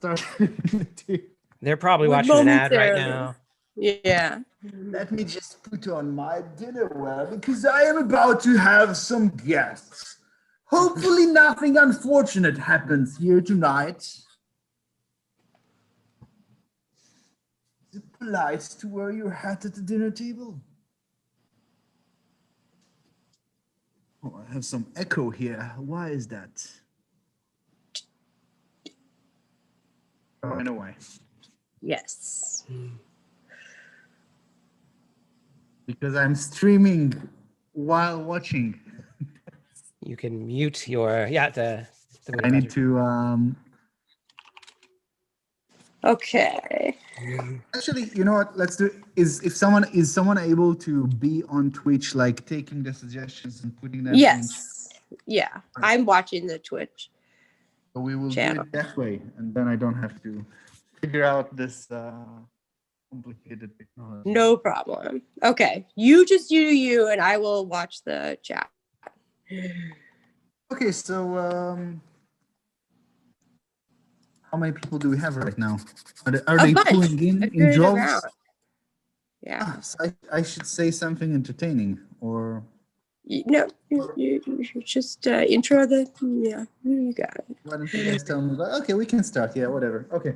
start. They're probably watching an ad right now. Yeah. Let me just put on my dinnerware because I am about to have some guests. Hopefully nothing unfortunate happens here tonight. Is it polite to wear your hat at the dinner table? Oh, I have some echo here. Why is that? Oh, I know why. Yes. Because I'm streaming while watching. You can mute your I need to Okay. actually, you know what? Let's do is someone able to be on Twitch, like taking the suggestions and putting them Yes. Yeah. I'm watching the Twitch. So we will channel. do it that way, and then I don't have to figure out this complicated technology. No problem. Okay. You just do you, and I will watch the chat. Okay, so how many people do we have right now? Are they bunch. pulling A in good droves? amount. Yeah. Ah, so I should say something entertaining, or No, you should just intro the. Yeah, you got it. why don't you guys tell me? Okay, we can start. Yeah, whatever. Okay.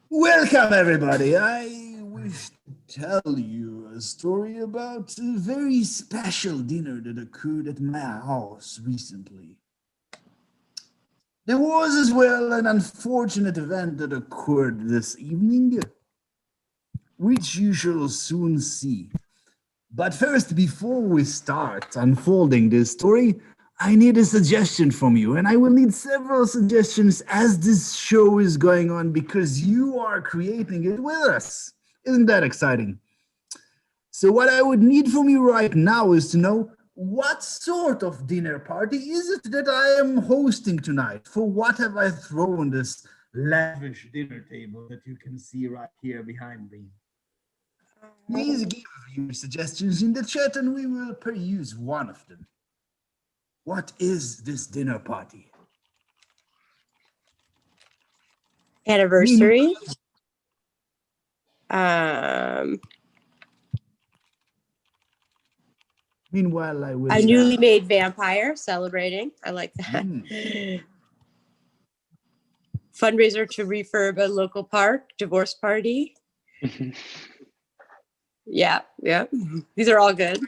Welcome, everybody. I wish to tell you a story about a very special dinner that occurred at my house recently. There was as well an unfortunate event that occurred this evening, which you shall soon see. But first, before we start unfolding this story, I need a suggestion from you, and I will need several suggestions as this show is going on because you are creating it with us. Isn't that exciting? So what I would need from you right now is to know what sort of dinner party is it that I am hosting tonight? For what have I thrown this lavish dinner table that you can see right here behind me? Please give your suggestions in the chat and we will peruse one of them. What is this dinner party? Anniversary. Meanwhile, I will. A newly made vampire celebrating. I like that. Fundraiser to refurb a local park. Divorce party. Yeah. These are all good.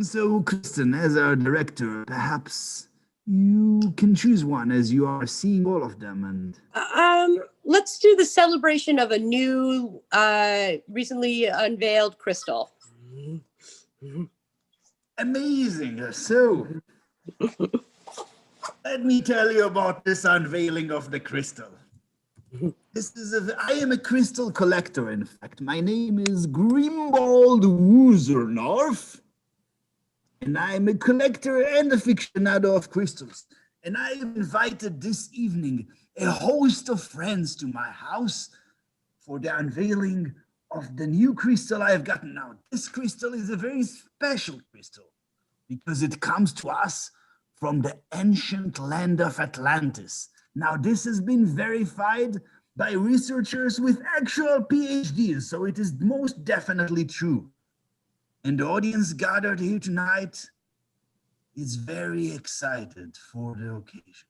So, Kristen, as our director, perhaps you can choose one as you are seeing all of them. And let's do the celebration of a new, recently unveiled crystal. Amazing. So, let me tell you about this unveiling of the crystal. I am a crystal collector, in fact. My name is Grimbald Woozernorf. And I'm a collector and aficionado of crystals. And I have invited this evening a host of friends to my house for the unveiling of the new crystal I have gotten out. This crystal is a very special crystal because it comes to us from the ancient land of Atlantis. Now, this has been verified by researchers with actual PhDs, so it is most definitely true. And the audience gathered here tonight is very excited for the occasion.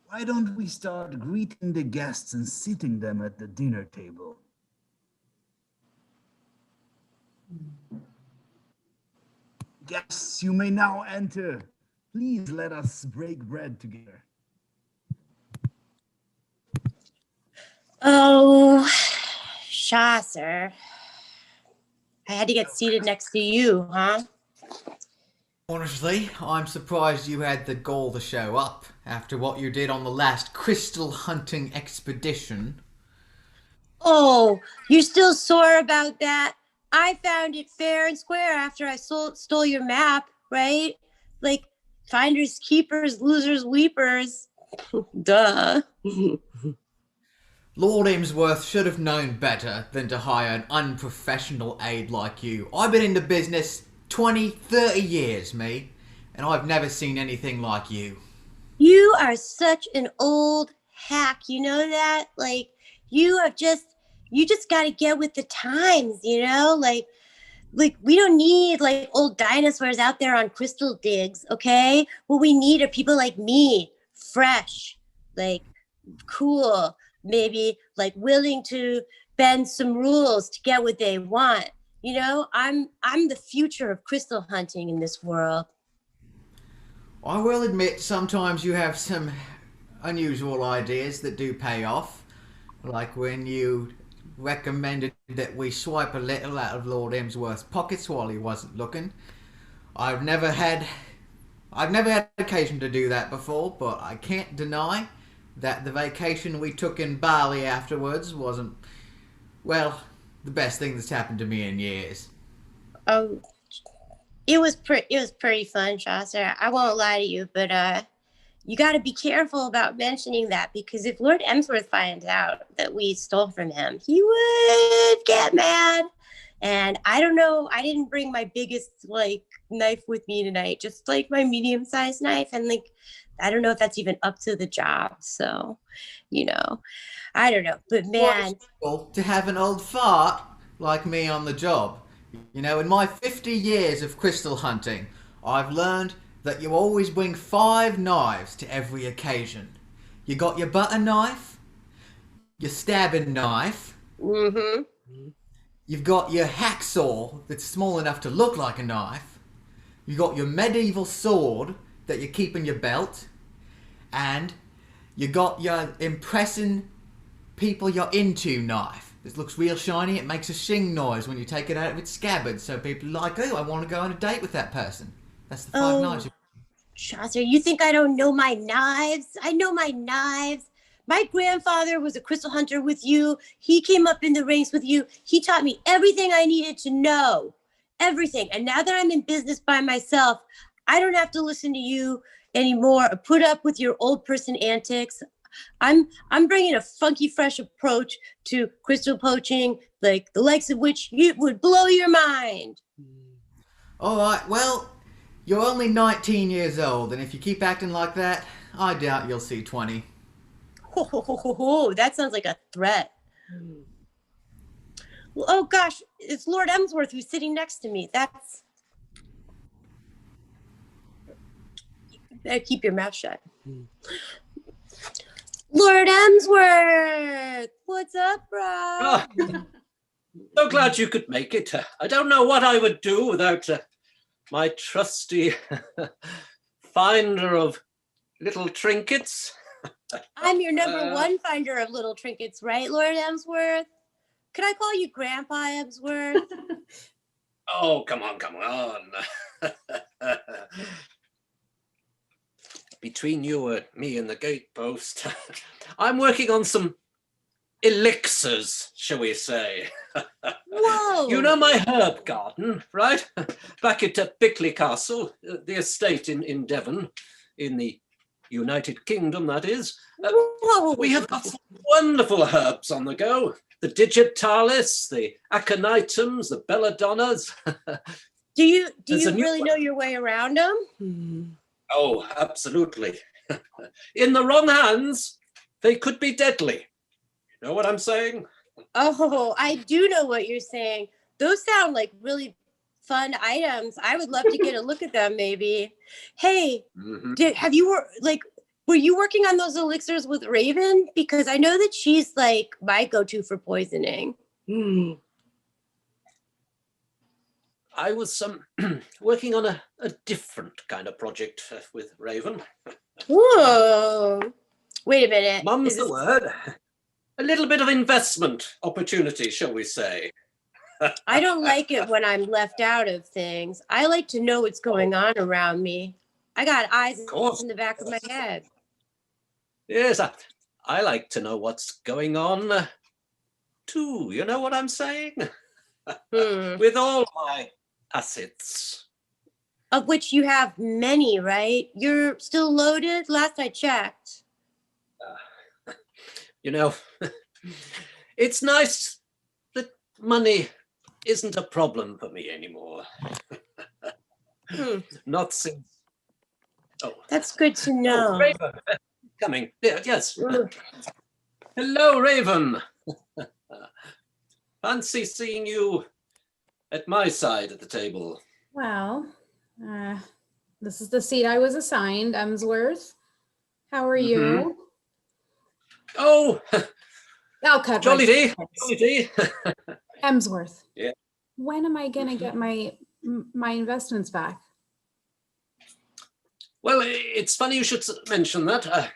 Why don't we start greeting the guests and seating them at the dinner table? Guests, you may now enter. Please let us break bread together. Oh, sir. I had to get seated next to you, huh? Honestly, I'm surprised you had the gall to show up after what you did on the last crystal hunting expedition. Oh, you're still sore about that? I found it fair and square after I stole your map, right? Like, finders, keepers, losers, weepers. Duh. Lord Imsworth should have known better than to hire an unprofessional aide like you. I've been in the business 20, 30 years, me, and I've never seen anything like you. You are such an old hack. You know that? Like, you just got to get with the times, Like we don't need like old dinosaurs out there on crystal digs, okay? What we need are people like me, fresh, like cool, maybe like willing to bend some rules to get what they want. I'm the future of crystal hunting in this world. I will admit sometimes you have some unusual ideas that do pay off. Like when you recommended that we swipe a little out of Lord Emsworth's pockets while he wasn't looking. I've never had occasion to do that before, but I can't deny that the vacation we took in Bali afterwards wasn't, well, the best thing that's happened to me in years. Oh, it was pretty fun, Chaucer. I won't lie to you, but you got to be careful about mentioning that, because if Lord Emsworth finds out that we stole from him, he would get mad. And I don't know, I didn't bring my biggest knife with me tonight, just like my medium-sized knife, and I don't know if that's even up to the job. So, I don't know, but man, to have an old fart like me on the job. In my 50 years of crystal hunting, I've learned that you always bring 5 knives to every occasion. You got your butter knife, your stabbing knife, you've got your hacksaw that's small enough to look like a knife, you got your medieval sword that you keep in your belt, and you got your impressing people you're into knife. This looks real shiny, it makes a shing noise when you take it out of its scabbard, so people are like, oh, I want to go on a date with that person. That's the 5 knives. Chaucer, you think I don't know my knives? I know my knives. My grandfather was a crystal hunter with you. He came up in the ranks with you. He taught me everything I needed to know. Everything. And now that I'm in business by myself, I don't have to listen to you anymore or put up with your old person antics. I'm bringing a funky, fresh approach to crystal poaching, like the likes of which it would blow your mind. All right, well, you're only 19 years old, and if you keep acting like that, I doubt you'll see 20. That sounds like a threat. Well, oh gosh, it's Lord Emsworth who's sitting next to me. Keep your mouth shut. Lord Emsworth, what's up, bro? Oh, so glad you could make it. I don't know what I would do without my trusty finder of little trinkets. I'm your number one finder of little trinkets, right, Lord Emsworth? Could I call you Grandpa Emsworth? Oh, come on. Between you and me and the gatepost, I'm working on some elixirs, shall we say. Whoa! You know my herb garden, right? Back at Bickley Castle, the estate in Devon, in the United Kingdom, that is. We have got some wonderful herbs on the go. The digitalis, the aconitum's, the belladonnas. Do you really know your way around them? Mm-hmm. Oh, absolutely. In the wrong hands, they could be deadly. You know what I'm saying? Oh, I do know what you're saying. Those sound like really fun items. I would love to get a look at them, maybe. Hey, were you working on those elixirs with Raven? Because I know that she's like my go-to for poisoning. I was working on a different kind of project with Raven. Whoa. Wait a minute. Mum's the word. A little bit of investment opportunity, shall we say. I don't like it when I'm left out of things. I like to know what's going on around me. I got eyes in the back of my head. Yes, I like to know what's going on too. You know what I'm saying? With all my assets. Of which you have many, right? You're still loaded? Last I checked. It's nice that money isn't a problem for me anymore. Not since. Oh, That's good to oh, know. Raven, coming. Yeah, yes. Hello, Raven. Fancy seeing you at my side of the table. Well, this is the seat I was assigned, Emsworth. How are you? Oh, I'll cut jolly right day, to jolly day. Emsworth. Yeah. When am I gonna get my investments back? Well, it's funny you should mention that.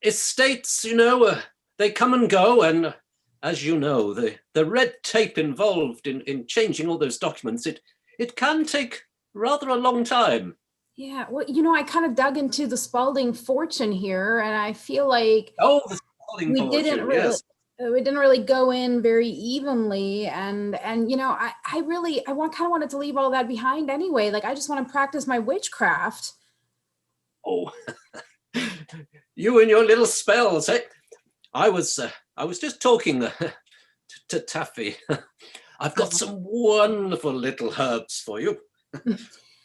Estates, they come and go, and as you know, the red tape involved in changing all those documents, it can take rather a long time. Yeah, well, I kind of dug into the Spalding fortune here, and I feel like the Spalding we fortune, didn't really yes. we didn't really go in very evenly, and I kind of wanted to leave all that behind anyway. Like, I just want to practice my witchcraft. Oh, you and your little spells, eh? I was just talking to Taffy. I've got some wonderful little herbs for you.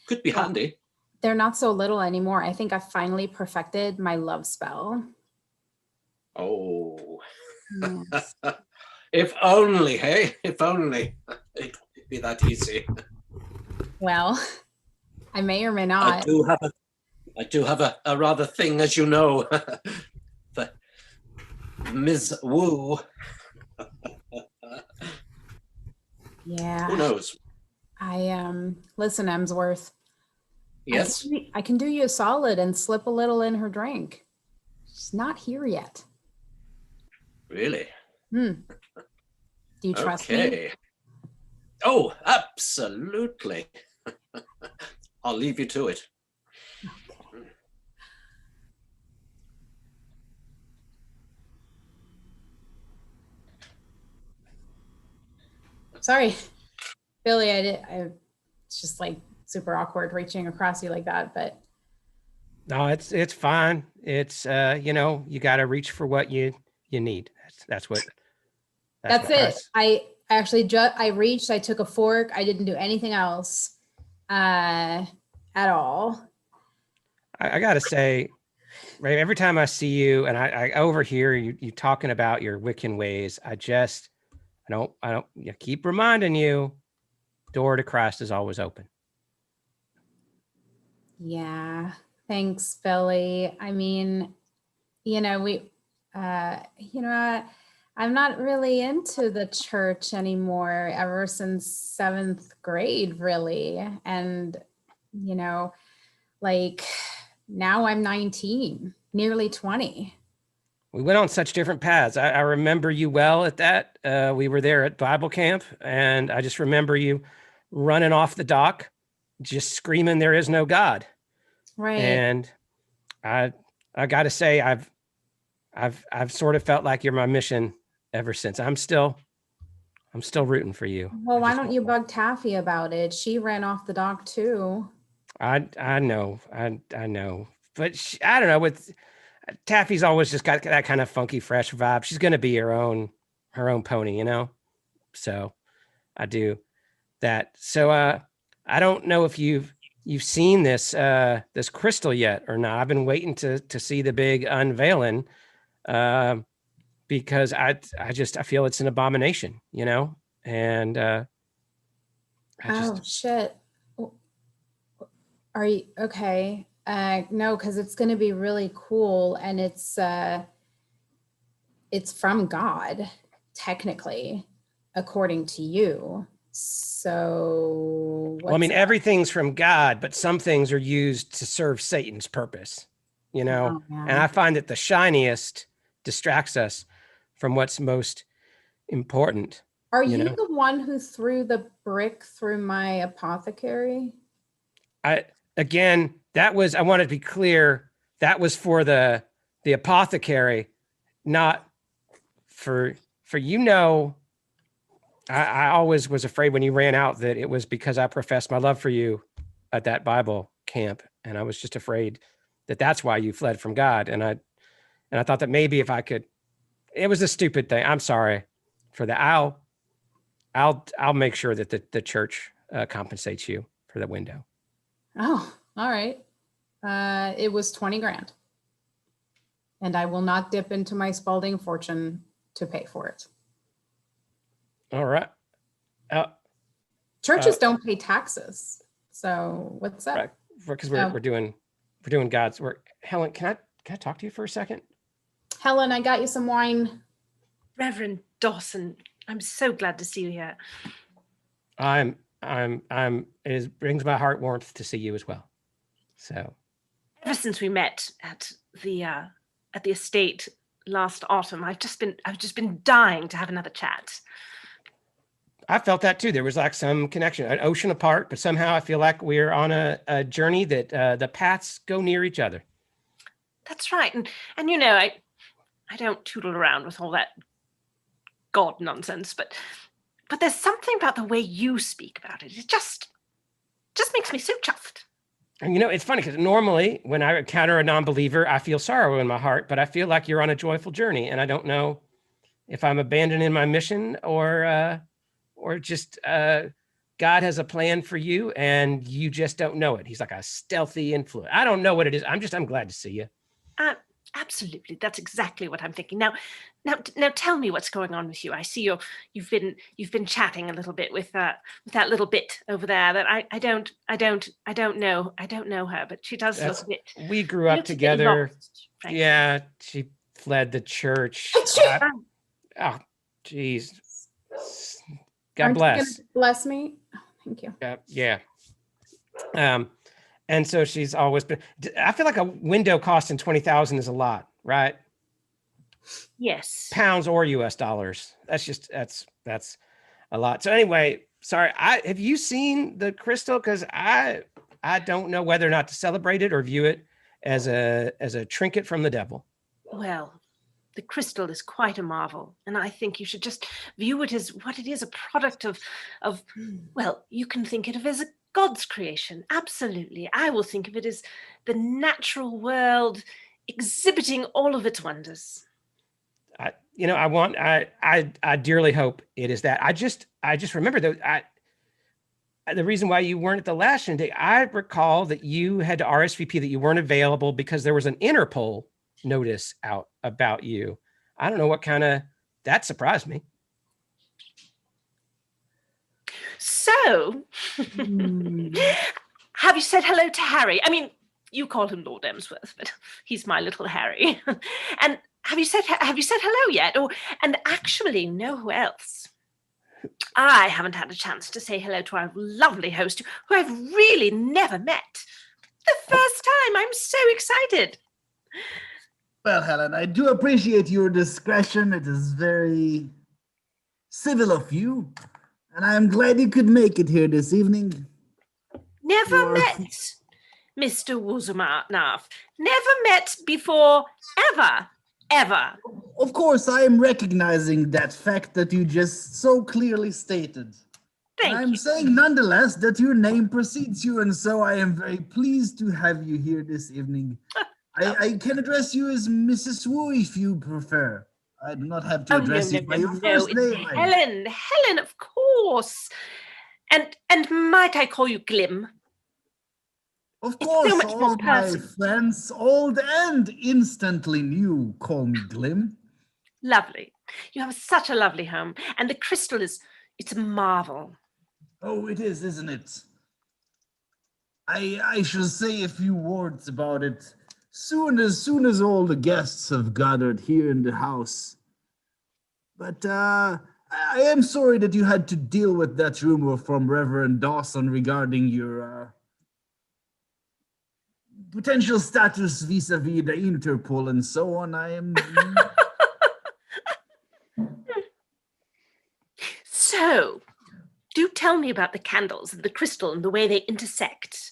Could be handy. They're not so little anymore. I think I finally perfected my love spell. Oh, Yes. if only, hey? If only it would be that easy. Well, I may or may not. I do have a rather thing, as you know, for Ms. Wu. Yeah. Who knows? Listen, Emsworth. Yes. I can do you a solid and slip a little in her drink. She's not here yet. Really? Do you trust me? Oh, absolutely. I'll leave you to it. Okay. Sorry, Billy. It's just like super awkward reaching across you like that, but No, it's fine. It's you got to reach for what you need. That's what it. I actually I reached, I took a fork. I didn't do anything else at all. I got to say, Ray, every time I see you and I overhear you talking about your Wiccan ways, I don't keep reminding you, door to Christ is always open. Yeah. Thanks, Billy. I mean, I'm not really into the church anymore ever since 7th grade, really. And, like now I'm 19, nearly 20. We went on such different paths. I remember you well at that. We were there at Bible camp, and I just remember you running off the dock, just screaming, "There is no God." Right. And I got to say, I've sort of felt like you're my mission ever since. I'm still rooting for you. Well, why don't you bug Taffy about it? She ran off the dock too. I know, I know, but I don't know. With Taffy's always just got that kind of funky, fresh vibe. She's going to be her own pony, So I do that. So I don't know if you've seen this crystal yet or not. I've been waiting to see the big unveiling because I feel it's an abomination, and shit. Are you okay? No, because it's going to be really cool, and it's from God, technically, according to you. So, well, I mean, everything's from God, but some things are used to serve Satan's purpose, and I find that the shiniest distracts us from what's most important. Are you the one who threw the brick through my apothecary? Again, that was, I want to be clear, that was for the apothecary, not for I always was afraid when you ran out that it was because I professed my love for you at that Bible camp. And I was just afraid that that's why you fled from God. And I thought that maybe if I could, it was a stupid thing. I'm sorry for that. I'll make sure that the church compensates you for the window. Oh, all right. It was 20 grand. And I will not dip into my Spalding fortune to pay for it. All right. Churches don't pay taxes. So what's that? Right. Because we're doing God's work. Helen, can I talk to you for a second? Helen, I got you some wine. Reverend Dawson, I'm so glad to see you here. It brings my heart warmth to see you as well. So Ever since we met at the estate last autumn, I've just been dying to have another chat. I felt that too. There was like some connection, an ocean apart, but somehow I feel like we're on a journey that the paths go near each other. That's right. And you know, I don't tootle around with all that God nonsense, but there's something about the way you speak about it. It just makes me so chuffed. And it's funny because normally when I encounter a non-believer, I feel sorrow in my heart, but I feel like you're on a joyful journey. And I don't know if I'm abandoning my mission or just God has a plan for you and you just don't know it. He's like a stealthy influence. I don't know what it is. I'm glad to see you. Absolutely. That's exactly what I'm thinking. Now tell me what's going on with you. I see you've been chatting a little bit with that little bit over there that I don't know her, but she does look a bit. We grew up together. Lost, yeah, she fled the church. Oh, geez. God bless. Bless me. Oh, thank you. Yeah. And so she's always been. I feel like a window costing $20,000 is a lot, right? Yes. Pounds or US dollars. That's a lot. So anyway, sorry. Have you seen the crystal? Because I don't know whether or not to celebrate it or view it as a trinket from the devil. Well, the crystal is quite a marvel, and I think you should just view it as what it is, a product of well, you can think of it as God's creation. Absolutely. I will think of it as the natural world exhibiting all of its wonders. I dearly hope it is that. I just remember that the reason why you weren't at the last day, I recall that you had to RSVP that you weren't available because there was an Interpol notice out about you. I don't know what that surprised me. So, have you said hello to Harry? I mean, you call him Lord Emsworth, but he's my little Harry. And have you said hello yet? And actually, know who else? I haven't had a chance to say hello to our lovely host, who I've really never met. The first time. I'm so excited. Well, Helen, I do appreciate your discretion. It is very civil of you. And I am glad you could make it here this evening. Never met Mr. Wuzumartnaf. Never met before, ever. Of course, I am recognizing that fact that you just so clearly stated. I'm saying nonetheless that your name precedes you, and so I am very pleased to have you here this evening. I can address you as Mrs. Wu if you prefer. I do not have to address you by your first name. Helen, of course. And might I call you Glim? Of course, so much all my friends, old and instantly new, call me Glim. Lovely. You have such a lovely home, and the crystal it's a marvel. Oh, it is, isn't it? I shall say a few words about it as soon as all the guests have gathered here in the house. But I am sorry that you had to deal with that rumor from Reverend Dawson regarding your potential status vis-a-vis the Interpol and so on. I am... So, do tell me about the candles and the crystal and the way they intersect.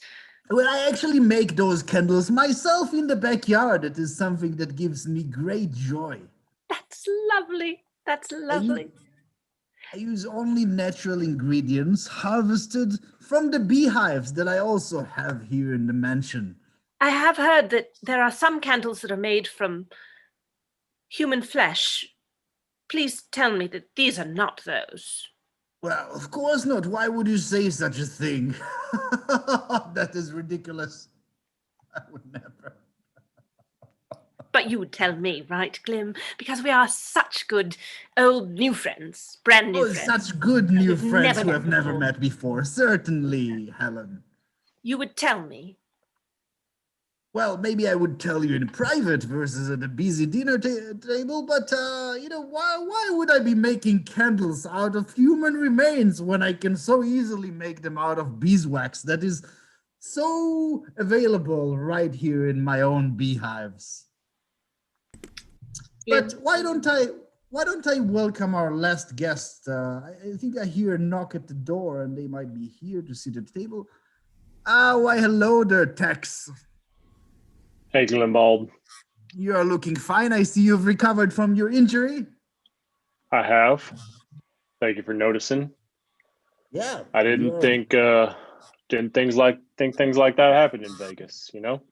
Well, I actually make those candles myself in the backyard. It is something that gives me great joy. That's lovely. That's lovely. I use only natural ingredients harvested from the beehives that I also have here in the mansion. I have heard that there are some candles that are made from human flesh. Please tell me that these are not those. Well, of course not. Why would you say such a thing? That is ridiculous. I would never. But you would tell me, right, Glim? Because we are such good old new friends, brand new Oh, friends. such good new We've friends never who met have never before. met before. Certainly, Helen. You would tell me. Well, maybe I would tell you in private versus at a busy dinner table, but why would I be making candles out of human remains when I can so easily make them out of beeswax that is so available right here in my own beehives? But why don't I welcome our last guest? I think I hear a knock at the door, and they might be here to sit at the table. Why, hello there, Tex. Hey, Glimbald. You are looking fine. I see you've recovered from your injury. I have. Thank you for noticing. Yeah. I didn't think things like that happened in Vegas, you know?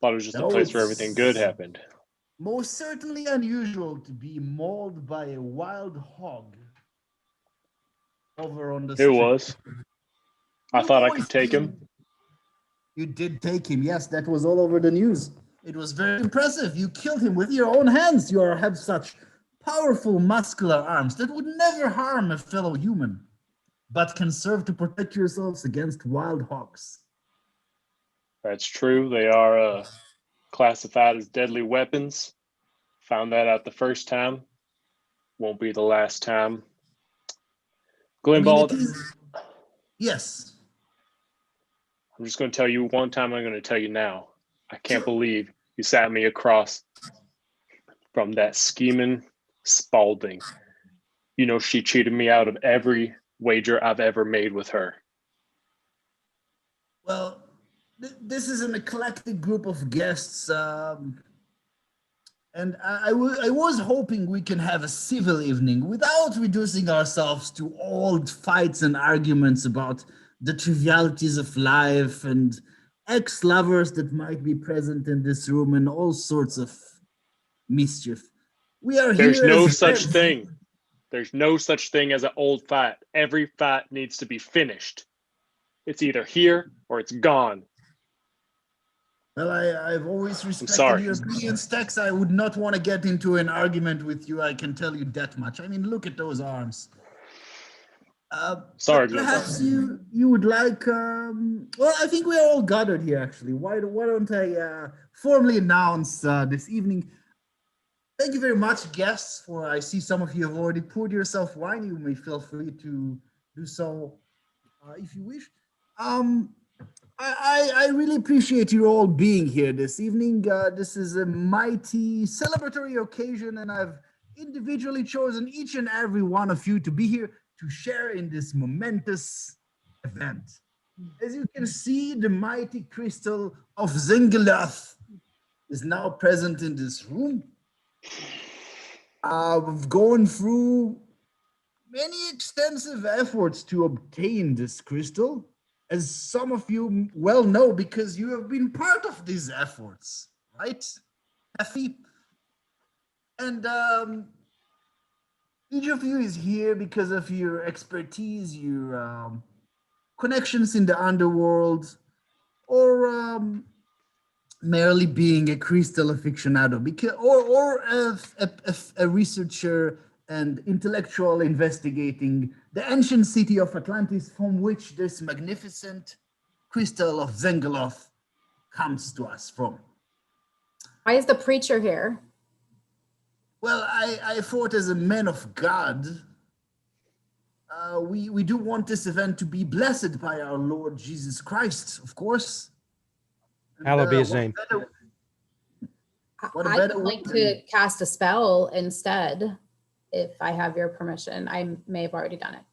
Thought it was just a No, place where everything good happened. Most certainly unusual to be mauled by a wild hog over on the street. It was. I thought I could take him. You did take him. Yes, that was all over the news. It was very impressive. You killed him with your own hands. You have such powerful muscular arms that would never harm a fellow human, but can serve to protect yourselves against wild hogs. That's true. They are classified as deadly weapons. Found that out the first time. Won't be the last time. Glimbald, Yes. I'm just going to tell you one time. I'm going to tell you now. I can't believe you sat me across from that scheming Spaulding. You know, she cheated me out of every wager I've ever made with her. Well, this is an eclectic group of guests, and I was hoping we can have a civil evening without reducing ourselves to old fights and arguments about the trivialities of life and ex-lovers that might be present in this room and all sorts of mischief. We are There's here. no as such friends. thing. There's no such thing as an old fight. Every fight needs to be finished. It's either here or it's gone. Well, I've always sorry. respected your opinions, Tex. I would not want to get into an argument with you. I can tell you that much. I mean, look at those arms. Sorry, perhaps you would like. Well, I think we are all gathered here. Actually, why don't I formally announce this evening? Thank you very much, guests. For I see some of you have already poured yourself wine. You may feel free to do so if you wish. I really appreciate you all being here this evening. This is a mighty celebratory occasion, and I've individually chosen each and every one of you to be here to share in this momentous event. As you can see, the mighty crystal of Zengeloth is now present in this room. We've gone through many extensive efforts to obtain this crystal, as some of you well know, because you have been part of these efforts, right, Effie? And each of you is here because of your expertise, your connections in the underworld, or merely being a crystal aficionado, or a researcher and intellectual investigating the ancient city of Atlantis, from which this magnificent crystal of Zengeloth comes to us from. Why is the preacher here? Well, I thought as a man of God, we do want this event to be blessed by our Lord Jesus Christ, of course. And, Hallowed be his name. What a I'd better like way to cast a spell instead, if I have your permission. I may have already done it.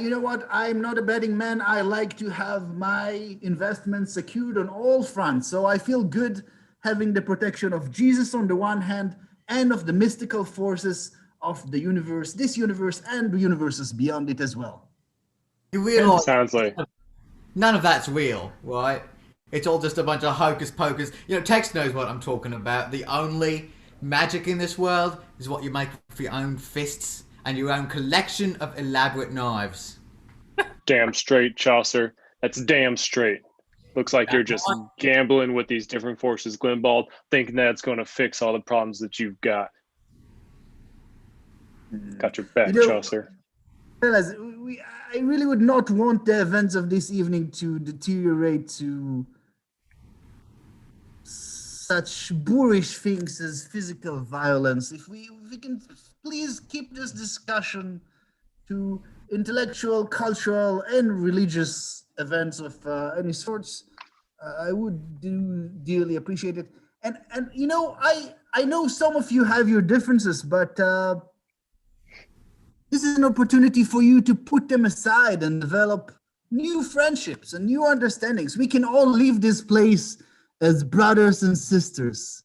You know what? I'm not a betting man. I like to have my investments secured on all fronts. So I feel good having the protection of Jesus on the one hand and of the mystical forces of the universe, this universe, and the universes beyond it as well. You realize Sounds like none of that's real, right? It's all just a bunch of hocus pocus. You know, Tex knows what I'm talking about. The only magic in this world is what you make with your own fists. and your own collection of elaborate knives. Damn straight, Chaucer. That's damn straight. Looks like you're just gambling with these different forces, Glenbald, thinking that's going to fix all the problems that you've got. Got your back, Chaucer. Fellas, I really would not want the events of this evening to deteriorate to such boorish things as physical violence. If we can please keep this discussion to intellectual, cultural, and religious events of any sorts, I would do dearly appreciate it. And you know, I know some of you have your differences, but this is an opportunity for you to put them aside and develop new friendships and new understandings. We can all leave this place as brothers and sisters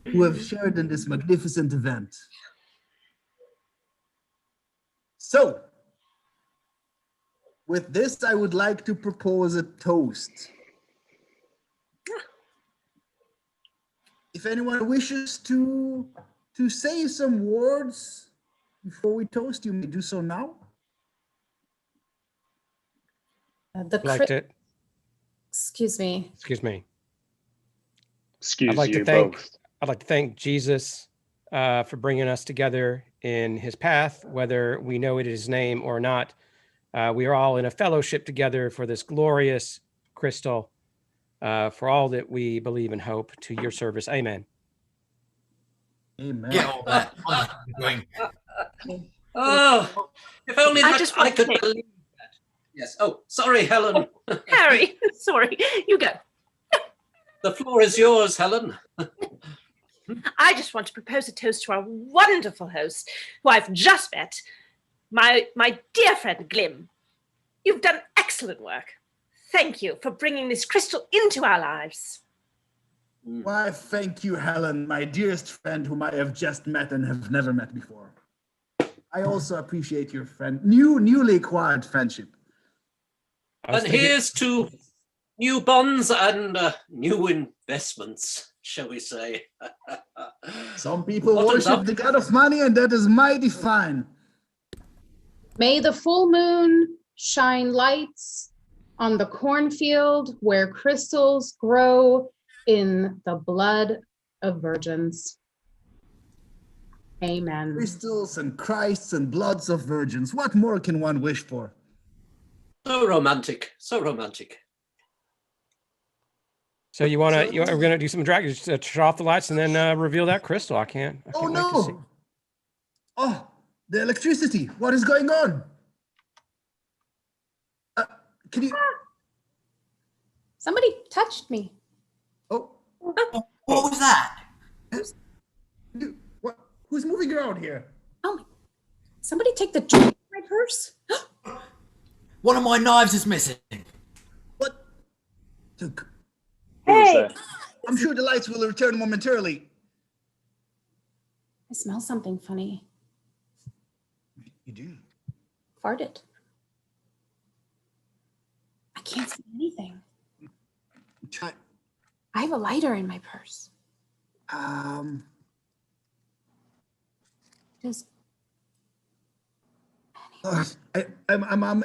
who have shared in this magnificent event. So, with this, I would like to propose a toast. If anyone wishes to say some words before we toast, you may do so now. Excuse me. Excuse I'd like you to both. I'd like to thank Jesus for bringing us together in his path, whether we know it is his name or not. We are all in a fellowship together for this glorious crystal, for all that we believe and hope, to your service. Amen. Amen. Get all that. Oh, if only I I just I want could to say- believe that. Yes. Oh, sorry, Helen. Harry, sorry, you go. The floor is yours, Helen. I just want to propose a toast to our wonderful host, who I've just met, my dear friend Glim. You've done excellent work. Thank you for bringing this crystal into our lives. Why, thank you, Helen, my dearest friend whom I have just met and have never met before. I also appreciate your newly acquired friendship. And here's to new bonds and new investments, shall we say. Some people Bottoms worship up. the god of money, and that is mighty fine. May the full moon shine lights on the cornfield where crystals grow in the blood of virgins. Amen. Crystals and Christs and bloods of virgins. What more can one wish for? So romantic, so romantic. So we're going to do some drag, just shut off the lights and then reveal that crystal. I can't Oh wait to see. no! Oh, the electricity. What is going on? Can you? Somebody touched me. Oh, What was that? what? Who's moving around here? Oh, somebody take the drink from my purse. One of my knives is missing. What? Took. Who was that? I'm sure the lights will return momentarily. I smell something funny. You do. Farted. I can't see anything. Try. I have a lighter in my purse. Does I'm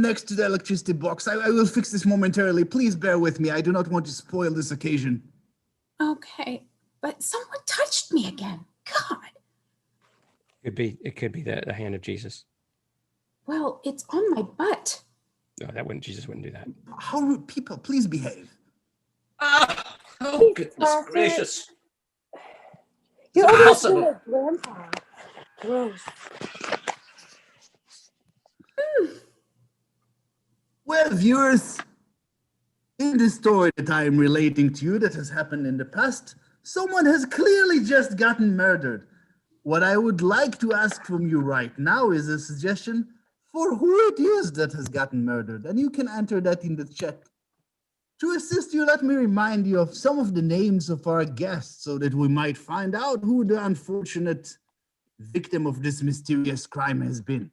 next to the electricity box. I will fix this momentarily. Please bear with me. I do not want to spoil this occasion. okay, but someone touched me again. God. It could be the hand of Jesus. Well, it's on my butt. No, Jesus wouldn't do that. How rude people, please behave. Ah, oh, goodness gracious. You're It's almost impossible. like a grandpa. Gross. Well, viewers, in the story that I am relating to you that has happened in the past, someone has clearly just gotten murdered. What I would like to ask from you right now is a suggestion for who it is that has gotten murdered, and you can enter that in the chat. To assist you, let me remind you of some of the names of our guests so that we might find out who the unfortunate victim of this mysterious crime has been.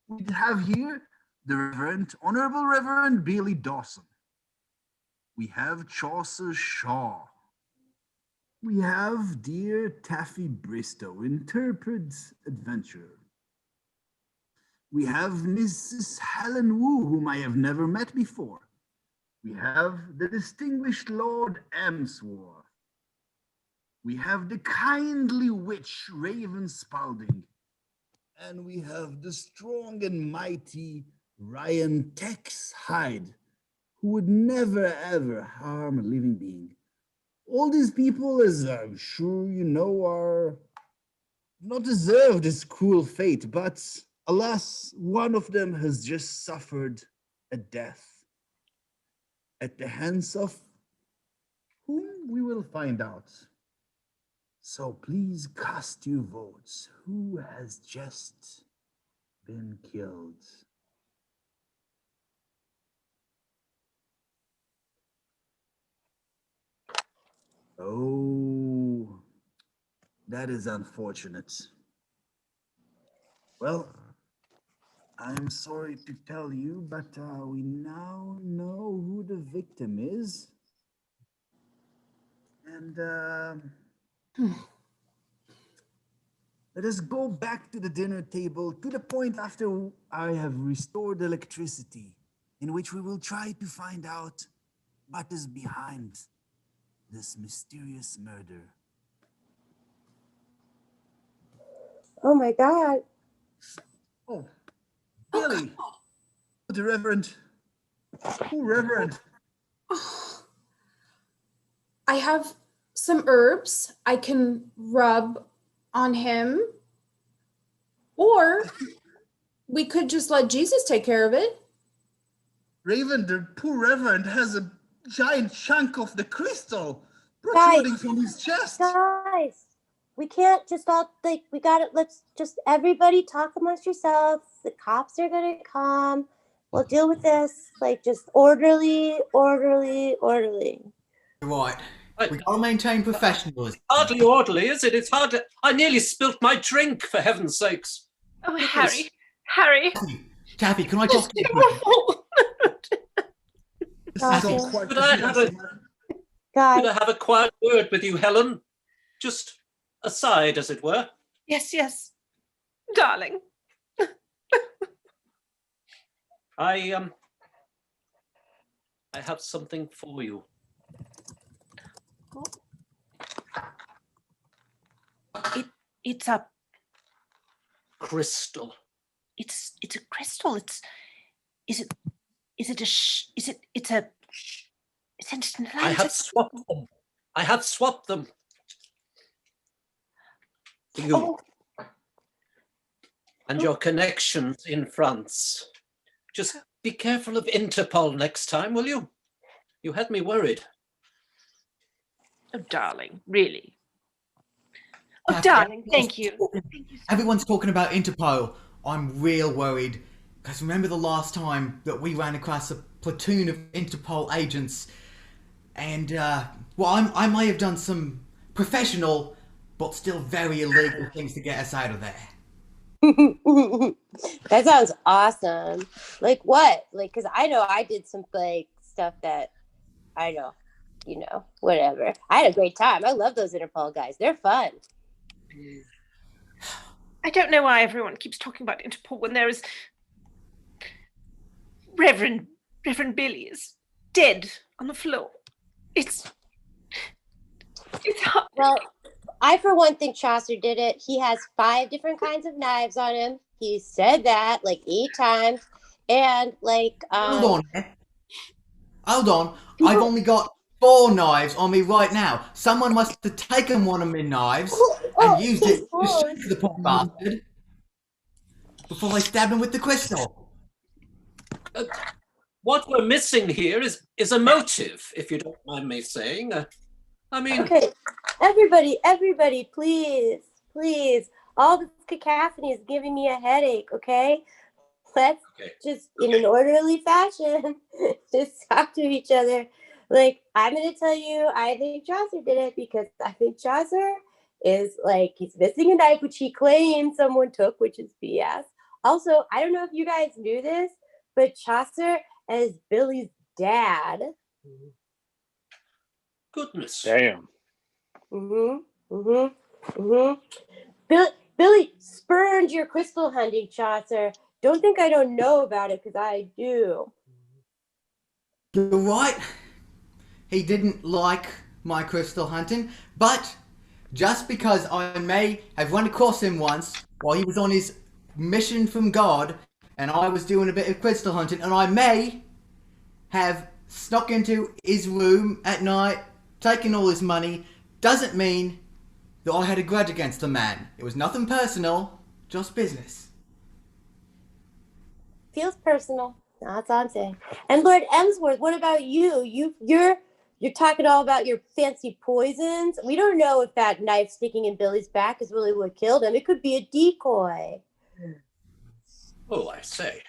We have here the Honorable Reverend Bailey Dawson. We have Chaucer Shaw. We have dear Taffy Bristow, intrepid adventurer. We have Mrs. Helen Wu, whom I have never met before. We have the distinguished Lord Emsworth. We have the kindly witch Raven Spalding. And we have the strong and mighty Ryan Tex Hyde, who would never ever harm a living being. All these people, as I'm sure you know, are not deserved this cruel fate, but alas, one of them has just suffered a death at the hands of whom we will find out. So please cast your votes. Who has just been killed? Oh, that is unfortunate. Well, I'm sorry to tell you, but we now know who the victim is. And let us go back to the dinner table to the point after I have restored electricity, in which we will try to find out what is behind this mysterious murder. Oh my God. Oh, Billy, the Reverend. Oh, Reverend. I have some herbs I can rub on him, or we could just let Jesus take care of it. Raven, the poor Reverend has a giant chunk of the crystal protruding from his chest. Guys, we can't just all like we got it. Let's just everybody talk amongst yourselves. The cops are gonna come. We'll deal with this like just orderly. Right. We gotta maintain professionalism. Hardly orderly, is it? It's hard to... I nearly spilt my drink, for heaven's sakes. Oh, Goodness. Harry. Taffy, can I talk to you? This is all quite Could I have a, Guys, could I have a quiet word with you, Helen? Just aside, as it were. Yes, darling. I have something for you. It's a Crystal. It's a crystal. It's an I have swapped them. I have swapped them. For you. Oh. And your connections in France. Just be careful of Interpol next time, will you? You had me worried. Oh, darling, really. Oh, Taffy, darling, thank you. Thank you so Everyone's talking about Interpol. I'm real worried. Because remember the last time that we ran across a platoon of Interpol agents, and I may have done some professional but still very illegal things to get us out of there. that sounds awesome. Like what? Like, cause I know I did some like stuff that I know, whatever. I had a great time. I love those Interpol guys. They're fun. I don't know why everyone keeps talking about Interpol when there is Reverend Billy is dead on the floor. It's hard. Well, I for one think Chaucer did it. He has 5 different kinds of knives on him. He said that like 8 times, and like Hold on. I've only got 4 knives on me right now. Someone must have taken one of my knives and used it to shoot the poor bastard before they stabbed him with the crystal. What we're missing here is a motive, if you don't mind me saying. I mean... Okay, everybody, please. All this cacophony is giving me a headache, okay? Let's just, in an orderly fashion, just talk to each other. Like, I'm going to tell you, I think Chaucer did it because I think Chaucer is like, he's missing a knife, which he claims someone took, which is BS. Also, I don't know if you guys knew this, but Chaucer as Billy's dad. Goodness. Damn. Billy spurned your crystal hunting, Chaucer. Don't think I don't know about it, because I do. You're right. He didn't like my crystal hunting, but just because I may have run across him once while he was on his mission from God and I was doing a bit of crystal hunting, and I may have snuck into his room at night, taken all his money, doesn't mean that I had a grudge against the man. It was nothing personal, just business. Feels personal. That's all I'm saying. And Lord Emsworth, what about you? You're talking all about your fancy poisons. We don't know if that knife sticking in Billy's back is really what killed him. It could be a decoy. Oh, I say.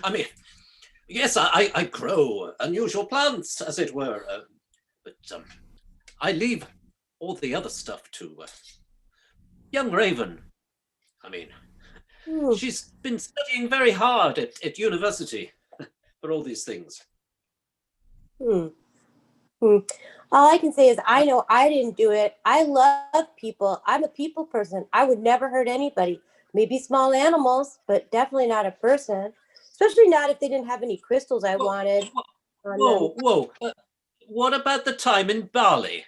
I mean, yes, I grow unusual plants, as it were, but I leave all the other stuff to young Raven. I mean, she's been studying very hard at university for all these things. All I can say is I know I didn't do it. I love people. I'm a people person. I would never hurt anybody. Maybe small animals, but definitely not a person. Especially not if they didn't have any crystals I wanted. Whoa. What about the time in Bali?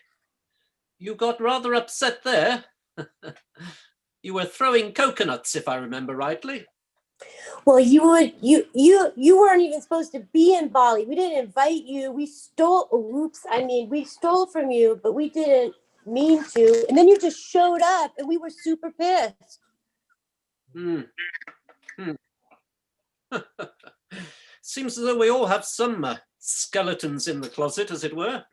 You got rather upset there. You were throwing coconuts, if I remember rightly. Well, you weren't even supposed to be in Bali. We didn't invite you. We stole. We stole from you, but we didn't mean to. And then you just showed up, and we were super pissed. Seems as though we all have some skeletons in the closet, as it were.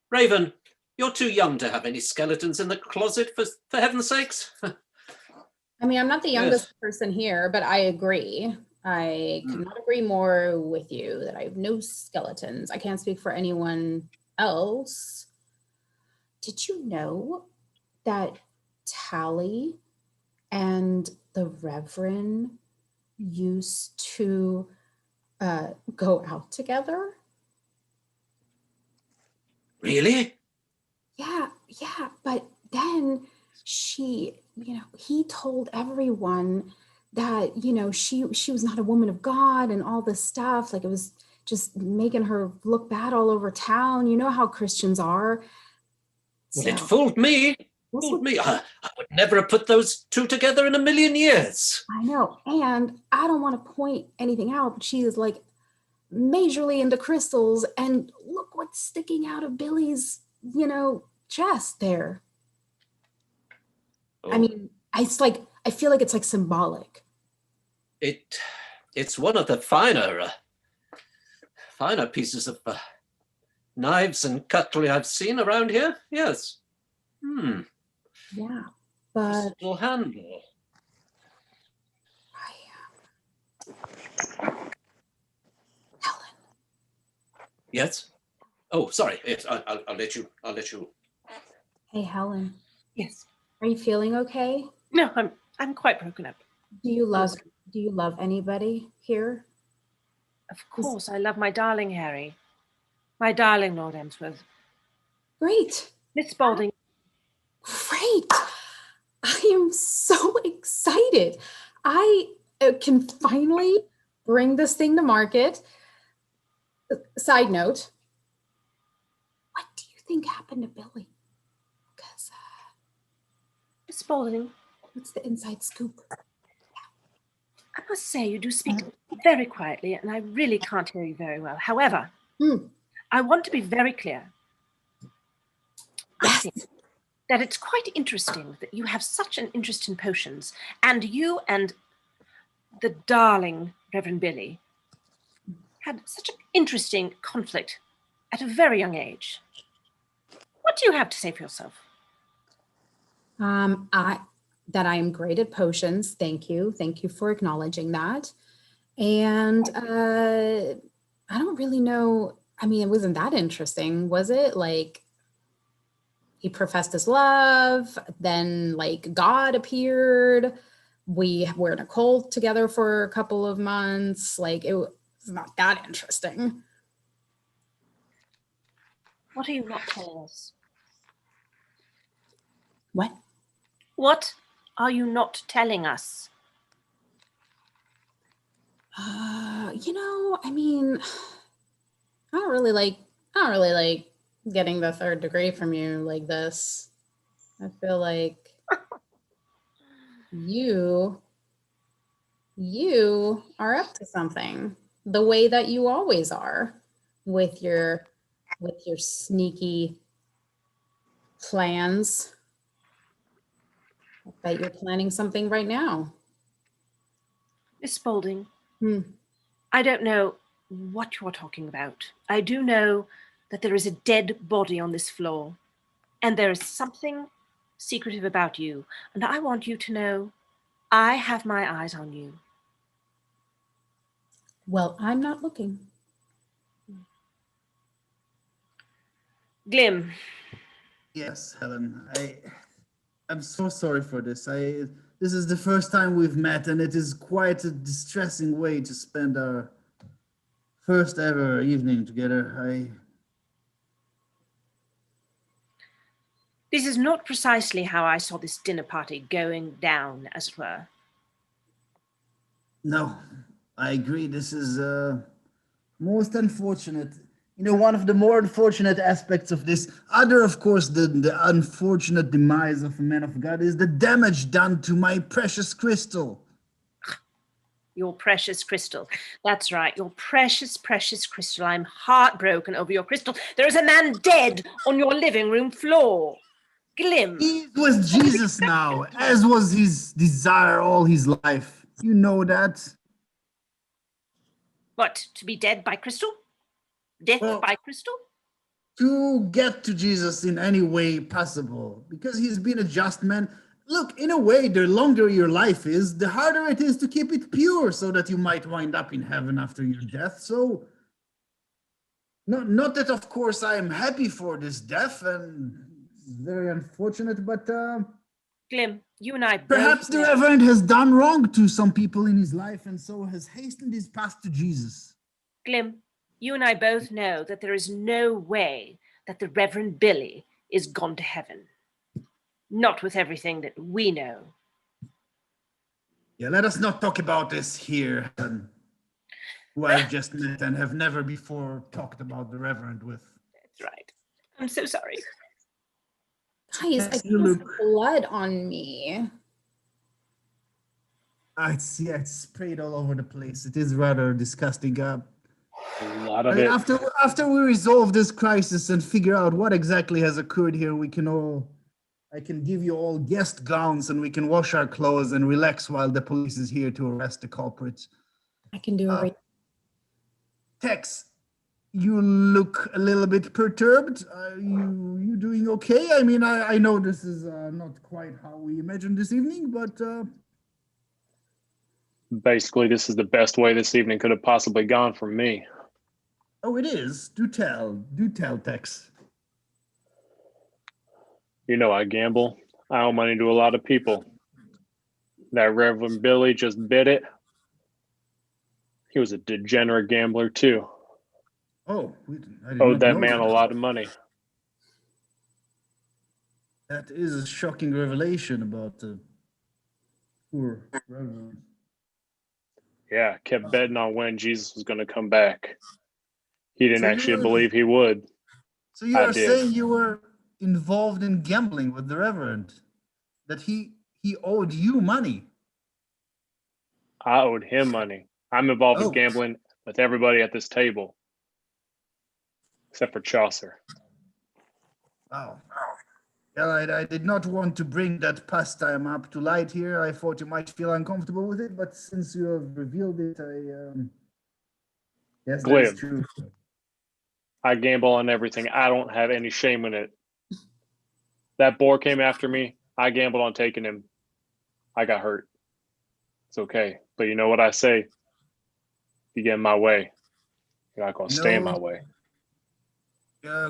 Raven, you're too young to have any skeletons in the closet, for heaven's sakes. I mean, I'm not the youngest person here, but I agree. I could not agree more with you that I have no skeletons. I can't speak for anyone else. Did you know that Tally and the Reverend used to go out together? Really? Yeah, but then he told everyone that, she was not a woman of God and all this stuff. Like, it was just making her look bad all over town. You know how Christians are. Well, it fooled me. I would never have put those two together in a million years. I know. And I don't want to point anything out, but she is like majorly into crystals. And look what's sticking out of Billy's, chest there. I mean, I feel like it's like symbolic. It's one of the finer pieces of knives and cutlery I've seen around here. Yes. Yeah, but little handle. Helen. Yes. Oh, sorry. Yes, I'll let you. Hey, Helen. Yes. Are you feeling okay? No, I'm quite broken up. Do you love anybody here? Of course, I love my darling Harry. My darling Lord Emsworth. Great. Miss Spaulding. Great. I am so excited. I can finally bring this thing to market. Side note, what do you think happened to Billy? Because Miss Spaulding. What's the inside scoop? I must say, you do speak very quietly, and I really can't hear you very well. However, I want to be very clear. I think that it's quite interesting that you have such an interest in potions, and you and the darling Reverend Billy had such an interesting conflict at a very young age. What do you have to say for yourself? That I am great at potions. Thank you. Thank you for acknowledging that. And I don't really know. I mean, it wasn't that interesting, was it? Like, he professed his love, then like God appeared. We were in a cult together for a couple of months. Like, it was not that interesting. What are you not telling us? What? What are you not telling us? I mean, I don't really like getting the third degree from you like this. I feel like you are up to something, the way that you always are with your sneaky plans. I bet you're planning something right now. Miss Spaulding, Hmm. I don't know what you're talking about. I do know that there is a dead body on this floor, and there is something secretive about you, and I want you to know I have my eyes on you. Well, I'm not looking. Glim, Yes, Helen. I'm so sorry for this. This is the first time we've met, and it is quite a distressing way to spend our first ever evening together. this is not precisely how I saw this dinner party going down, as it were. No, I agree. This is most unfortunate. One of the more unfortunate aspects of this, other, of course, the unfortunate demise of a man of God, is the damage done to my precious crystal. Your precious crystal. That's right, your precious, precious crystal. I'm heartbroken over your crystal. There is a man dead on your living room floor. Glim. He was Jesus now, as was his desire all his life. You know that. What, to be dead by crystal? Death Well, by crystal? to get to Jesus in any way possible, because he's been a just man. Look, in a way, the longer your life is, the harder it is to keep it pure so that you might wind up in heaven after your death. So, not that, of course, I am happy for this death, and it's very unfortunate, but Glim, you and I both perhaps the know. Reverend has done wrong to some people in his life and so has hastened his path to Jesus. Glim, you and I both know that there is no way that the Reverend Billy is gone to heaven. Not with everything that we know. Yeah, let us not talk about this here, who I've just met and have never before talked about the Reverend with. That's right. I'm so sorry. Guys, I You feel look- blood on me. I see it's sprayed all over the place. It is rather disgusting. A lot of it. After we resolve this crisis and figure out what exactly has occurred here, I can give you all guest gowns and we can wash our clothes and relax while the police is here to arrest the culprits. I can do it right. Tex, you look a little bit perturbed. Are you doing okay? I mean, I know this is not quite how we imagined this evening, but Basically, this is the best way this evening could have possibly gone for me. oh, it is. Do tell, Tex. You know, I gamble. I owe money to a lot of people. That Reverend Billy just bit it. He was a degenerate gambler, too. Oh, I did Owed not that know man a lot of money. That is a shocking revelation about the poor Reverend. Yeah, kept betting on when Jesus was going to come back. He didn't So actually you're- believe he would. So you I are did. saying you were involved in gambling with the Reverend? That he owed you money? I owed him money. I'm involved Oh. with gambling with everybody at this table, except for Chaucer. Wow. Well, I did not want to bring that pastime up to light here. I thought you might feel uncomfortable with it, but since you have revealed it, yes, that is Glib. true. I gamble on everything. I don't have any shame in it. That boar came after me. I gambled on taking him. I got hurt. It's okay. But you know what I say? If you get in my way, you're not going to stay in my way.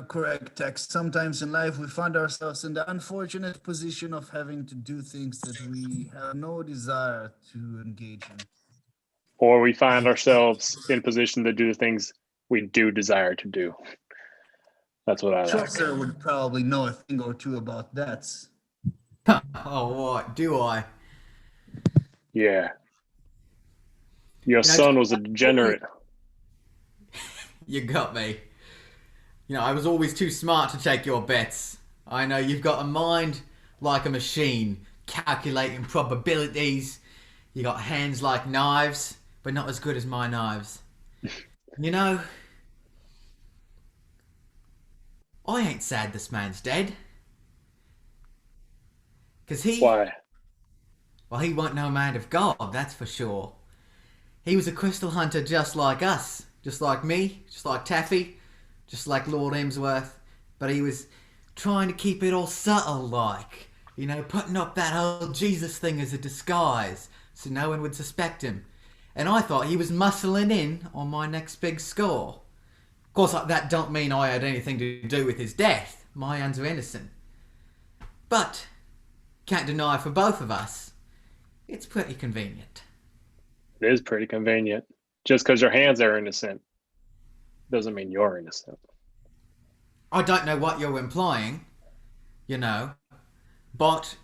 Correct, Tex. Sometimes in life we find ourselves in the unfortunate position of having to do things that we have no desire to engage in. Or we find ourselves in position to do the things we do desire to do. That's what I like. Chaucer would probably know a thing or two about that. Oh, what? Do I? Yeah. Your You know, son was a degenerate. You got me. You know, I was always too smart to take your bets. I know you've got a mind like a machine, calculating probabilities. You got hands like knives, but not as good as my knives. You know, I ain't sad this man's dead. 'Cause Why? well, he wasn't no man of God, that's for sure. He was a crystal hunter just like us, just like me, just like Taffy, just like Lord Emsworth. But he was trying to keep it all subtle like, you know, putting up that whole Jesus thing as a disguise so no one would suspect him. And I thought he was muscling in on my next big score. Of course, that don't mean I had anything to do with his death. My hands are innocent. But, can't deny for both of us, it's pretty convenient. It is pretty convenient. Just because your hands are innocent doesn't mean you're innocent. I don't know what you're implying, you know, but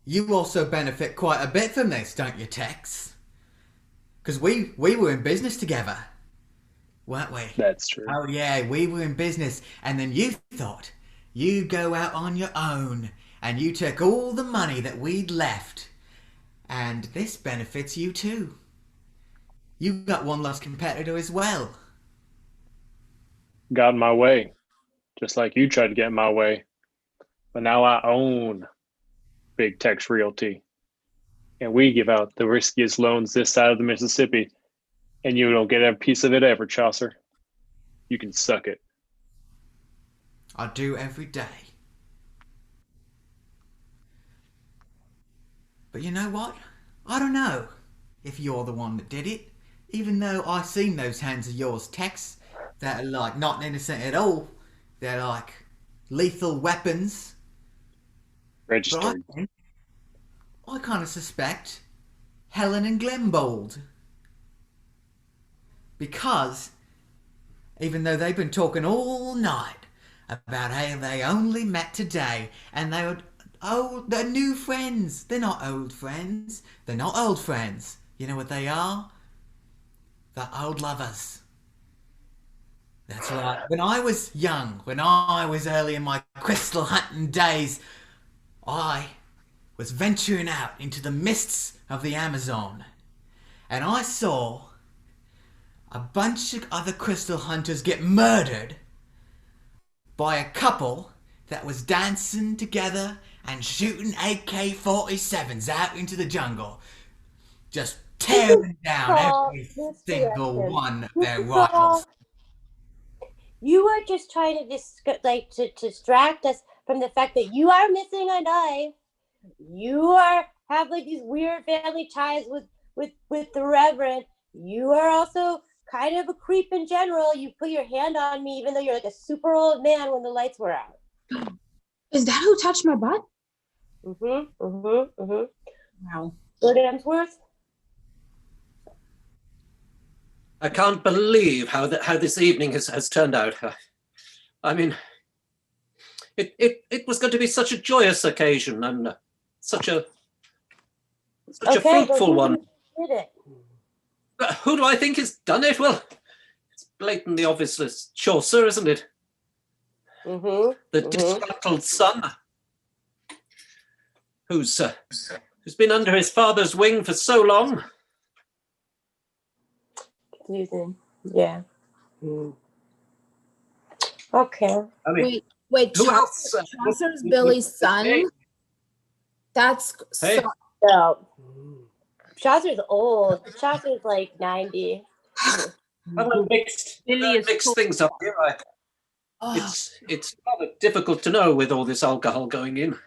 you also benefit quite a bit from this, don't you, Tex? Because we were in business together, weren't we? That's true. Oh yeah, we were in business, and then you thought you'd go out on your own, and you took all the money that we'd left, and this benefits you too. You got one less competitor as well. Got in my way, just like you tried to get in my way. But now I own Big Tex Realty. And we give out the riskiest loans this side of the Mississippi. And you don't get a piece of it ever, Chaucer. You can suck it. I do every day. But you know what? I don't know if you're the one that did it. Even though I seen those hands of yours, Tex, that are like not innocent at all. They're like lethal weapons. Registered. But I kind of suspect Helen and Glenbold. Because even though they've been talking all night about how they only met today and they were they're new friends. They're not old friends. They're not old friends. You know what they are? They're old lovers. That's right. When I was young, when I was early in my crystal hunting days, I was venturing out into the mists of the Amazon. And I saw a bunch of other crystal hunters get murdered by a couple that was dancing together and shooting AK-47s out into the jungle. Just tearing down every single one of their rifles. You are just trying to distract us from the fact that you are missing a knife. You have like these weird family ties with the Reverend. You are also kind of a creep in general. You put your hand on me even though you're like a super old man when the lights were out. Is that who touched my butt? Wow. Lord Emsworth? I can't believe how this evening has turned out. I mean, it was going to be such a joyous occasion and such a fruitful one. Did it? But who do I think has done it? Well, it's blatantly obvious it's Chaucer, isn't it? The disgruntled son, who's been under his father's wing for so long. Confusing. Yeah. Okay. I mean, Wait, who else? Chaucer's Billy's son? That's Hey. so... No. Chaucer's old. Chaucer's like 90. I've mixed things up here. It's rather difficult to know with all this alcohol going in.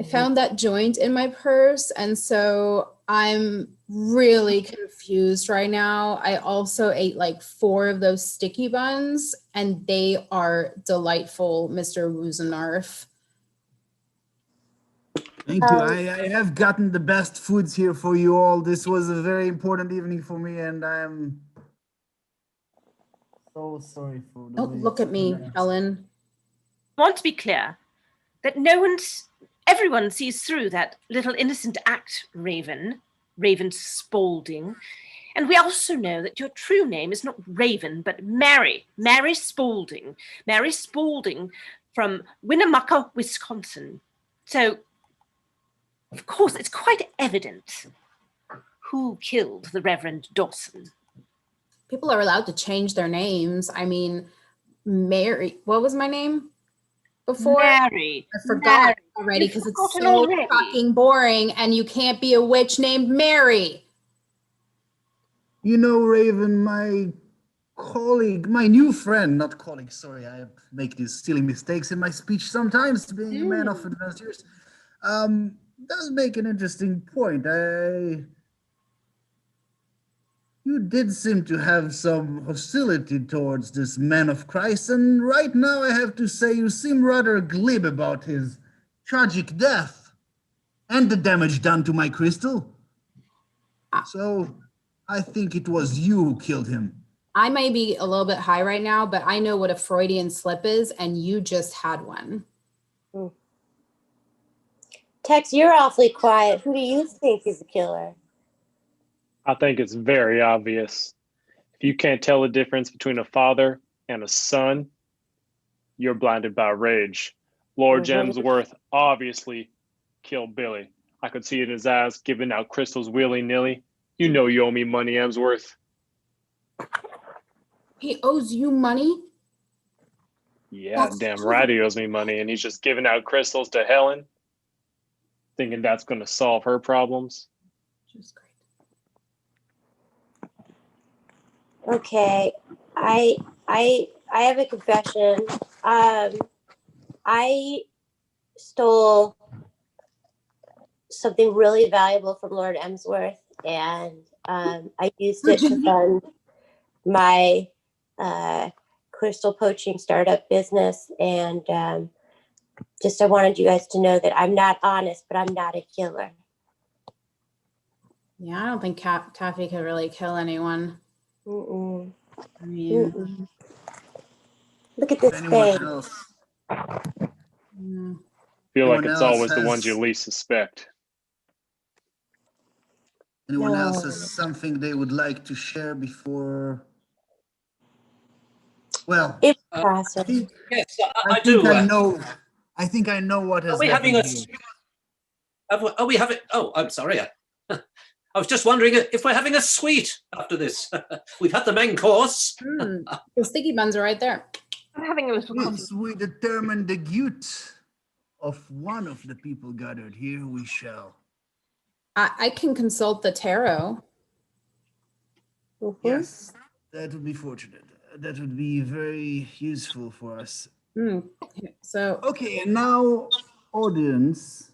I found that joint in my purse, and so I'm really confused right now. I also ate like 4 of those sticky buns, and they are delightful, Mr. Woozenarf. Thank you. I have gotten the best foods here for you all. This was a very important evening for me, and so sorry for the Don't look at me, Helen. I want to be clear that everyone sees through that little innocent act, Raven Spaulding. And we also know that your true name is not Raven, but Mary Spaulding. Mary Spaulding from Winnemucca, Wisconsin. So, of course, it's quite evident who killed the Reverend Dawson. People are allowed to change their names. I mean, Mary, what was my name before? Mary. I forgot Mary. already You've because it's forgotten so already. fucking boring and you can't be a witch named Mary. You know, Raven, my colleague, my new friend, not colleague, sorry, I make these silly mistakes in my speech sometimes, being a man of advanced years, does make an interesting point. You did seem to have some hostility towards this man of Christ, and right now I have to say you seem rather glib about his tragic death and the damage done to my crystal. So I think it was you who killed him. I may be a little bit high right now, but I know what a Freudian slip is, and you just had one. Tex, you're awfully quiet. Who do you think is the killer? I think it's very obvious. If you can't tell the difference between a father and a son, you're blinded by rage. Lord Gemsworth obviously killed Billy. I could see it in his eyes, giving out crystals willy-nilly. You know you owe me money, Emsworth. He owes you money? Yeah, damn right he owes me money, and he's just giving out crystals to Helen, thinking that's going to solve her problems. Just great. Okay, I have a confession. I stole something really valuable from Lord Emsworth, and I used it to fund my crystal poaching startup business. And I wanted you guys to know that I'm not honest, but I'm not a killer. Yeah, I don't think Taffy could really kill anyone. Mm-mm. I mean, Mm-mm. Look at this Anyone thing. else? mm, Feel like Anyone it's else always the ones you has- least suspect. Anyone else No. has something they would like to share before? Well, It's I awesome. think Yes, I I think do. I know. I think I know what Are has we having a? happened here. Are we having? Oh, I'm sorry. I was just wondering if we're having a sweet after this. We've had the main course. the sticky buns are right there. I'm having a little coffee. Once we determine the guilt of one of the people gathered here, we shall. I can consult the tarot. Mhm. Yes, that would be fortunate. That would be very useful for us. So, Okay, and now, audience,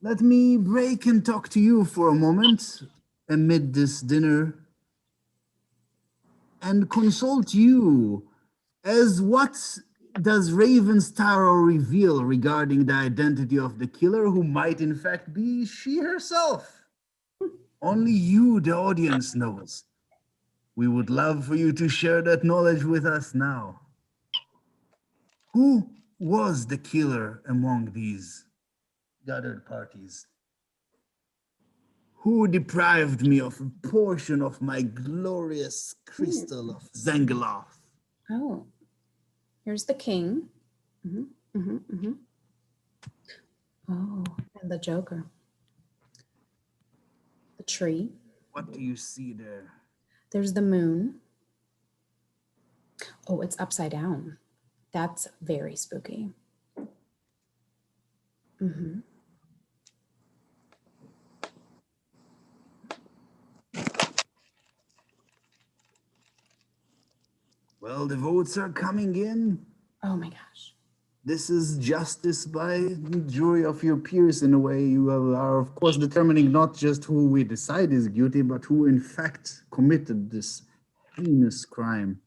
let me break and talk to you for a moment amid this dinner and consult you as what does Raven's tarot reveal regarding the identity of the killer, who might in fact be she herself? Only you, the audience, knows. We would love for you to share that knowledge with us now. Who was the killer among these gathered parties? Who deprived me of a portion of my glorious crystal of Zangeloth? oh, here's the king. Oh, and the Joker. The tree. What do you see there? There's the moon. Oh, it's upside down. That's very spooky. Well, the votes are coming in. Oh my gosh. This is justice by the jury of your peers in a way. You are, of course, determining not just who we decide is guilty, but who in fact committed this heinous crime.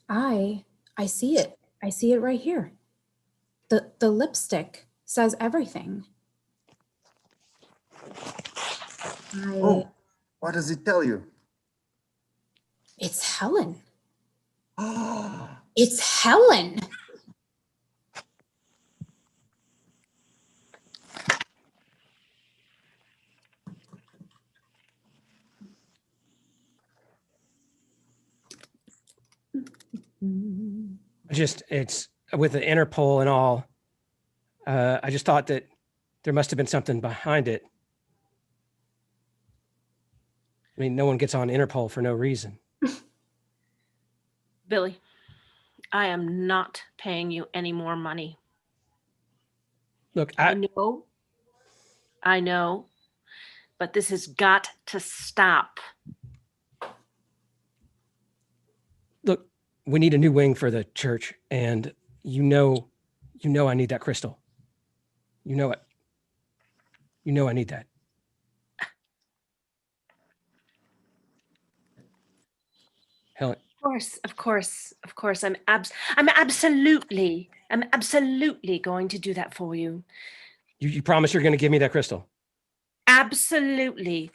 I see it. I see it right here. The lipstick says everything. Oh, what does it tell you? It's Helen. It's Helen. It's with the Interpol and all. I just thought that there must have been something behind it. I mean, no one gets on Interpol for no reason. Billy, I am not paying you any more money. Look, I know, but this has got to stop. look, we need a new wing for the church, and you know I need that crystal. You know it. You know I need that. Helen. Of course. I'm absolutely going to do that for you. You promise you're going to give me that crystal? Absolutely.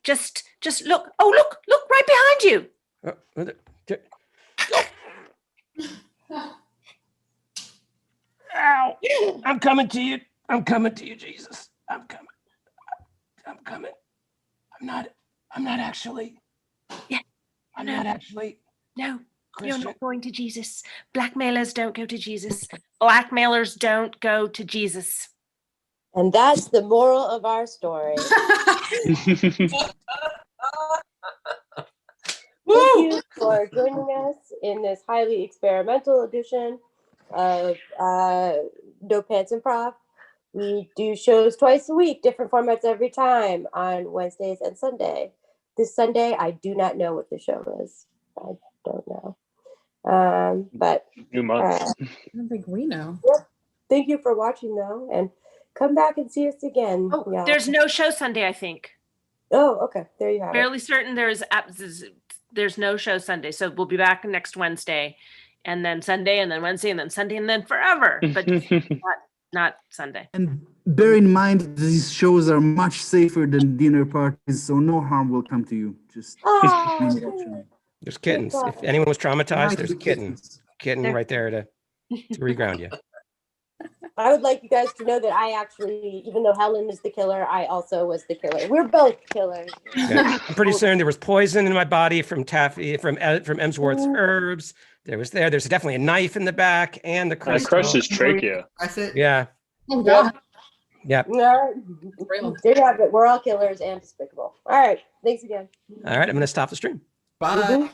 Just look. Oh, look right behind you. Ow! I'm coming to you. I'm coming to you, Jesus. I'm coming. I'm not actually. Yeah. I'm not actually. No, Christian. you're not going to Jesus. Blackmailers don't go to Jesus. Blackmailers don't go to Jesus. And that's the moral of our story. Thank you for joining us in this highly experimental edition of No Pants Improv. We do shows twice a week, different formats every time on Wednesdays and Sunday. This Sunday, I do not know what the show is. I don't know. But New month. I don't think we know. yeah, thank you for watching, though, and come back and see us again. Oh, y'all. there's no show Sunday, I think. Oh, okay. There you have Fairly certain there's no show Sunday. So we'll be back next Wednesday, and then Sunday, and then Wednesday, and then Sunday, and then forever. But not Sunday. And bear in mind, these shows are much safer than dinner parties, so no harm will come to you. Just it. There's kittens. If anyone was traumatized, there's a kitten right there to reground you. I would like you guys to know that I actually, even though Helen is the killer, I also was the killer. We're both killers. Yeah. I'm pretty certain there was poison in my body from Taffy, from Emsworth's herbs. There's definitely a knife in the back and the I crystal. crushed his trachea. That's it. Yeah. Oh, God. Yep. Yeah. Real. There you have it. We're all killers and despicable. All right. Thanks again. All right. I'm going to stop the stream. Bye. Mhm.